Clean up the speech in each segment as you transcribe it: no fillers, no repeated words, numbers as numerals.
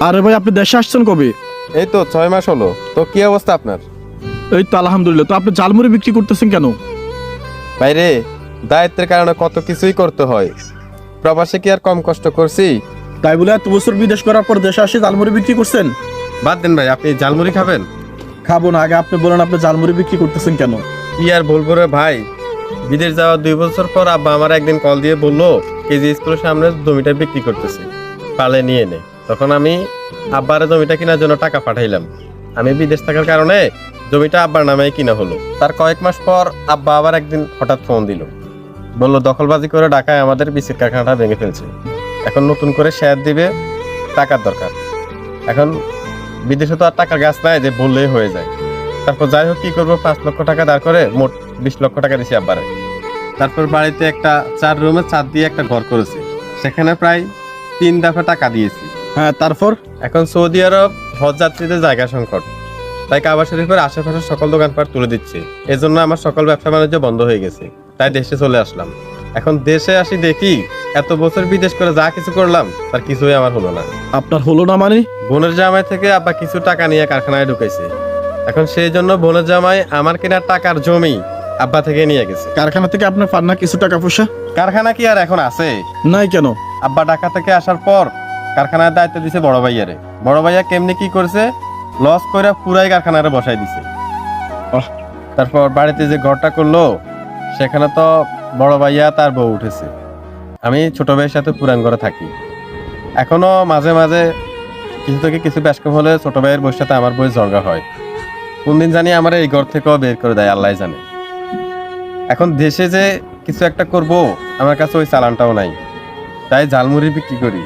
আরে ভাই, আপনি দেশে আসছেন কবে? এই তো 6 মাস হলো। তো কি অবস্থা আপনার? এই তো আলহামদুলিল্লাহ। তো আপনি ঝালমুড়ি বিক্রি করতেছেন কেন? বাইরে দায়িত্বের কারণে কত কিছুই করতে হয়। প্রবাসে কি আর কম কষ্ট করছি? তাই বলে এত বছর বিদেশ করার পর দেশে আসে ঝালমুড়ি বিক্রি করছেন? বাদ দেন ভাই, আপনি ঝালমুড়ি খাবেন? খাবো না, আগে আপনি বলেন আপনি ঝালমুড়ি বিক্রি করতেছেন কেন? কি আর বলবো রে ভাই, বিদেশ যাওয়ার 2 বছর পর আব্বা আমার একদিন কল দিয়ে বললো কেজি স্কুলের সামনে জমিটা বিক্রি করতেছে, পালে নিয়ে নে। তখন আমি আব্বার জমিটা কেনার জন্য টাকা পাঠাইলাম। আমি বিদেশ থাকার কারণে জমিটা আব্বার নামে কিনা হলো। তার কয়েক মাস পর আব্বা আবার একদিন হঠাৎ ফোন দিল, বললো দখলবাজি করে ঢাকায় আমাদের বিসির কারখানাটা ভেঙে ফেলছে, এখন নতুন করে শেয়ার দিবে, টাকার দরকার। এখন বিদেশে তো আর টাকার গাছ নাই যে বললেই হয়ে যায়। তারপর যাই হোক কি করবো, 5 লক্ষ টাকা দাঁড় করে মোট 20 লক্ষ টাকা দিছি আব্বারে। তারপর বাড়িতে একটা 4 রুমের ছাদ দিয়ে একটা ঘর করেছি, সেখানে প্রায় 3 দফা টাকা দিয়েছি। হ্যাঁ, তারপর? এখন সৌদি আরব হজ যাত্রীদের জায়গা সংকট, তাই কাবা শরীফের আশেপাশে সকল দোকানপাট তুলে দিচ্ছে। এজন্য আমার সকল ব্যবসা বাণিজ্য বন্ধ হয়ে গেছে, তাই দেশে চলে আসলাম। এখন দেশে আসি দেখি এত বছর বিদেশ করে যা কিছু করলাম তার কিছুই আমার হলো না। আপনার হলো না মানে? বোনের জামাই থেকে আব্বা কিছু টাকা নিয়ে কারখানায় ঢুকেছে। এখন সেই জন্য বোনের জামাই আমার কেনার টাকার জমি আব্বা থেকে নিয়ে গেছে। কারখানা থেকে আপনার পান না কিছু টাকা পয়সা? কারখানা কি আর এখন আছে? নাই কেন? আব্বা ঢাকা থেকে আসার পর কারখানার দায়িত্ব দিছে বড় ভাইয়ারে। বড় ভাইয়া কেমনি কি করছে, লস করে পুরাই কারখানারে বসাই দিছে। তারপর বাড়িতে যে ঘরটা করলো সেখানে তো বড় ভাইয়া তার বউ উঠেছে। আমি ছোট ভাইয়ের সাথে পুরান ঘরে থাকি। এখনো মাঝে মাঝে কিছু থেকে কিছু ব্যাসকম হলে ছোট ভাইয়ের বউর সাথে আমার বই ঝগড়া হয়। কোনদিন জানি আমার এই ঘর থেকেও বের করে দেয়, আল্লাহ জানে। এখন দেশে যে কিছু একটা করব, আমার কাছে ওই চালানটাও নাই, তাই ঝালমুড়ি বিক্রি করি।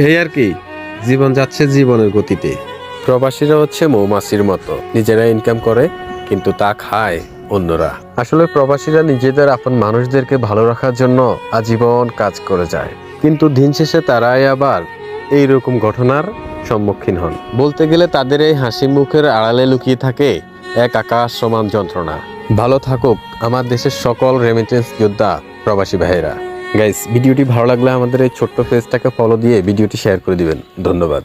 এই আর কি, জীবন যাচ্ছে জীবনের গতিতে। প্রবাসীরা হচ্ছে মৌমাছির মতো, নিজেরা ইনকাম করে কিন্তু তা খায় অন্যরা। আসলে প্রবাসীরা নিজেদের আপন মানুষদেরকে ভালো রাখার জন্য আজীবন কাজ করে যায়, কিন্তু দিন শেষে তারাই আবার এইরকম ঘটনার সম্মুখীন হন। বলতে গেলে তাদের এই হাসি মুখের আড়ালে লুকিয়ে থাকে এক আকাশ সমান যন্ত্রণা। ভালো থাকুক আমার দেশের সকল রেমিটেন্স যোদ্ধা প্রবাসী ভাইয়েরা। গাইস, ভিডিওটি ভালো লাগলে আমাদের এই ছোট্ট পেজটাকে ফলো দিয়ে ভিডিওটি শেয়ার করে দিবেন। ধন্যবাদ।